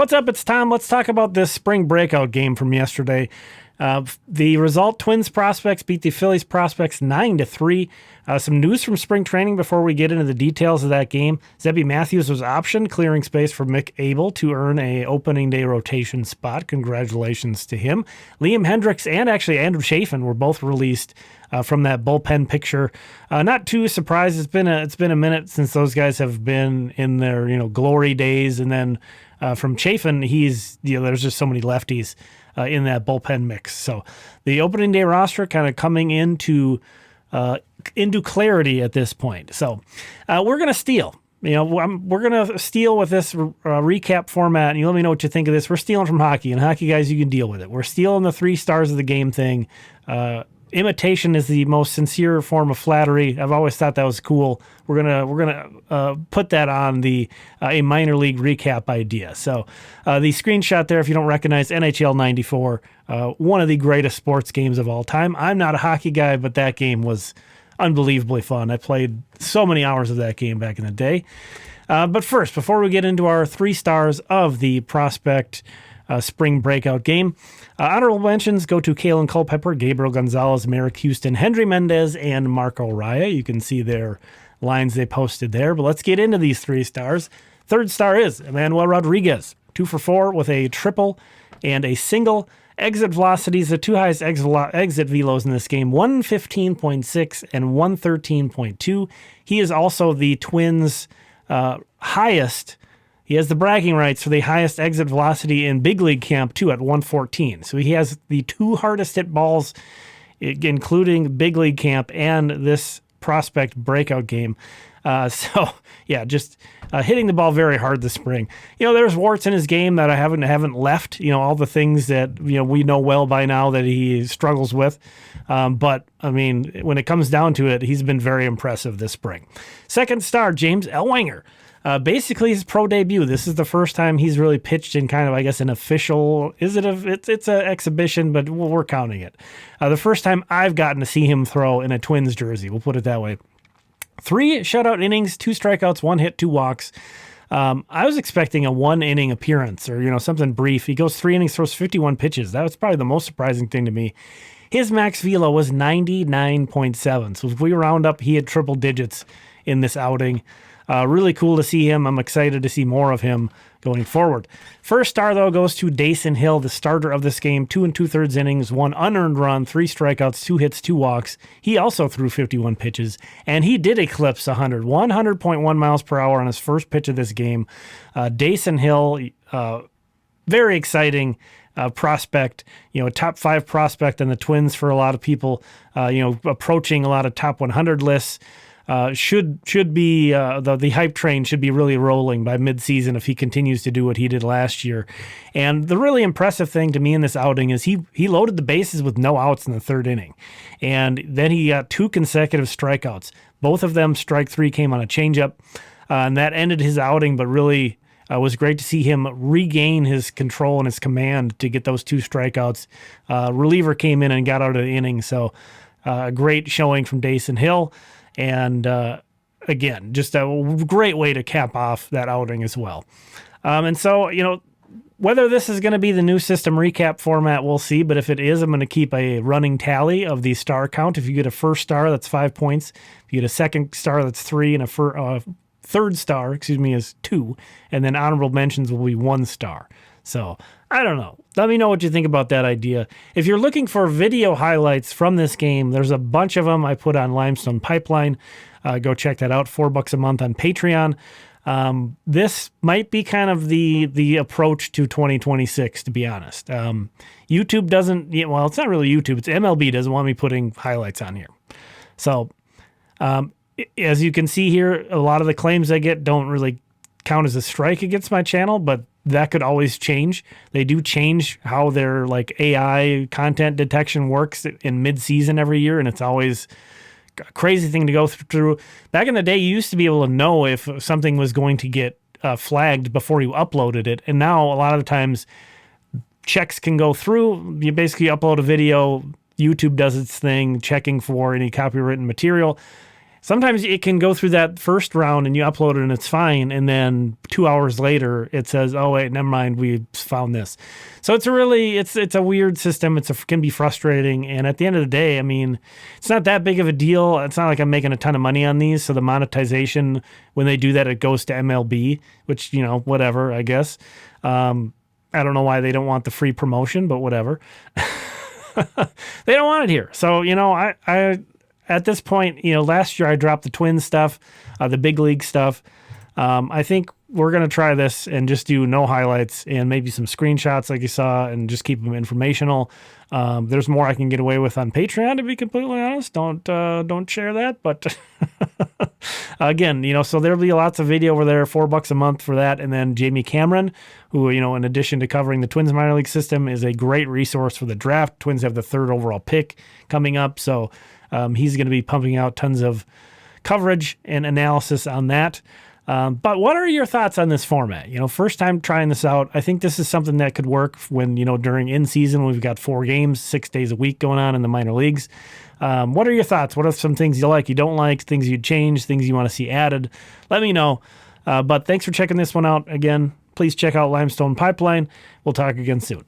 What's up? It's Tom. Let's talk about this spring breakout game from yesterday. The result, Twins prospects beat the Phillies prospects 9-3. Some news from spring training before we get into the details of that game. Zebby Matthews was optioned, clearing space for Mick Abel to earn a opening day rotation spot. Congratulations to him. Liam Hendricks and actually Andrew Chafin were both released from that bullpen picture. Not too surprised. It's been a minute since those guys have been in their glory days, and then from Chafin, there's just so many lefties in that bullpen mix. So the opening day roster kind of coming into clarity at this point. So we're going to steal. We're going to steal with this recap format, and you let me know what you think of this. We're stealing from hockey, and hockey guys, you can deal with it. We're stealing the 3 stars of the game thing. Imitation is the most sincere form of flattery. I've always thought that was cool. We're gonna put that on a minor league recap idea. So the screenshot there, if you don't recognize, NHL '94, one of the greatest sports games of all time. I'm not a hockey guy, but that game was unbelievably fun. I played so many hours of that game back in the day. But first, before we get into our 3 stars of the prospect spring breakout game, honorable mentions go to Kalen Culpepper, Gabriel Gonzalez, Merrick Houston, Hendry Mendez, and Marco Raya. You can see their lines they posted there. But let's get into these 3 stars. 3rd star is Emmanuel Rodriguez, 2 for 4 with a triple and a single. Exit velocities, the 2 highest exit velos in this game, 115.6 and 113.2. He is also the Twins' highest. He has the bragging rights for the highest exit velocity in big league camp, too, at 114. So he has the 2 hardest hit balls, including big league camp and this prospect breakout game. Just hitting the ball very hard this spring. There's warts in his game that I haven't left. All the things that we know well by now that he struggles with. But I mean, when it comes down to it, he's been very impressive this spring. 2nd star, James Ellwanger. Basically his pro debut. This is the first time he's really pitched in kind of, I guess, an official. It's an exhibition, but we're counting it. The first time I've gotten to see him throw in a Twins jersey. We'll put it that way. 3 shutout innings, 2 strikeouts, 1 hit, 2 walks. I was expecting a 1-inning appearance or something brief. He goes 3 innings, throws 51 pitches. That was probably the most surprising thing to me. His max velo was 99.7. So if we round up, he had triple digits in this outing. Really cool to see him. I'm excited to see more of him going forward. 1st star, though, goes to Dasan Hill, the starter of this game. 2 2/3 innings, 1 unearned run, 3 strikeouts, 2 hits, 2 walks. He also threw 51 pitches, and he did eclipse 100.1 miles per hour on his first pitch of this game. Dasan Hill, very exciting prospect, top 5 prospect in the Twins for a lot of people, approaching a lot of top 100 lists. Should be the hype train should be really rolling by midseason if he continues to do what he did last year. And the really impressive thing to me in this outing is he loaded the bases with no outs in the 3rd inning, and then he got 2 consecutive strikeouts. Both of them, strike 3 came on a changeup, and that ended his outing. But really, was great to see him regain his control and his command to get those 2 strikeouts. Reliever came in and got out of the inning, so a great showing from Dasan Hill. And again, just a great way to cap off that outing as well. And so, whether this is going to be the new system recap format, we'll see. But if it is, I'm going to keep a running tally of the star count. If you get a 1st star, that's 5 points. If you get a 2nd star, that's 3. And a 3rd star, is 2. And then honorable mentions will be 1 star. So I don't know. Let me know what you think about that idea. If you're looking for video highlights from this game, there's a bunch of them I put on Limestone Pipeline. Go check that out. $4 a month on Patreon. This might be kind of the approach to 2026, to be honest. YouTube doesn't, well, it's not really YouTube. It's MLB doesn't want me putting highlights on here. So as you can see here, a lot of the claims I get don't really count as a strike against my channel, but that could always change. They do change how their AI content detection works in mid-season every year, and it's always a crazy thing to go through. Back in the day, you used to be able to know if something was going to get flagged before you uploaded it, and now a lot of the times checks can go through. You basically upload a video, YouTube does its thing, checking for any copywritten material. sometimes it can go through that first round and you upload it and it's fine. And then 2 hours later, it says, oh, wait, never mind. We found this. So it's a weird system. It can be frustrating. And at the end of the day, I mean, it's not that big of a deal. It's not like I'm making a ton of money on these. So the monetization, when they do that, it goes to MLB, which, whatever, I guess. I don't know why they don't want the free promotion, but whatever. They don't want it here. So, I at this point, last year I dropped the Twins stuff, the big league stuff. I think we're going to try this and just do no highlights and maybe some screenshots like you saw and just keep them informational. There's more I can get away with on Patreon, to be completely honest. Don't share that. But again, so there'll be lots of video over there, $4 a month for that. And then Jamie Cameron, who, in addition to covering the Twins minor league system, is a great resource for the draft. Twins have the 3rd overall pick coming up. So he's going to be pumping out tons of coverage and analysis on that. But what are your thoughts on this format? First time trying this out. I think this is something that could work when, during in season, we've got 4 games, 6 days a week going on in the minor leagues. What are your thoughts? What are some things you like, you don't like, things you'd change, things you want to see added? Let me know. But thanks for checking this one out. Again, please check out Limestone Pipeline. We'll talk again soon.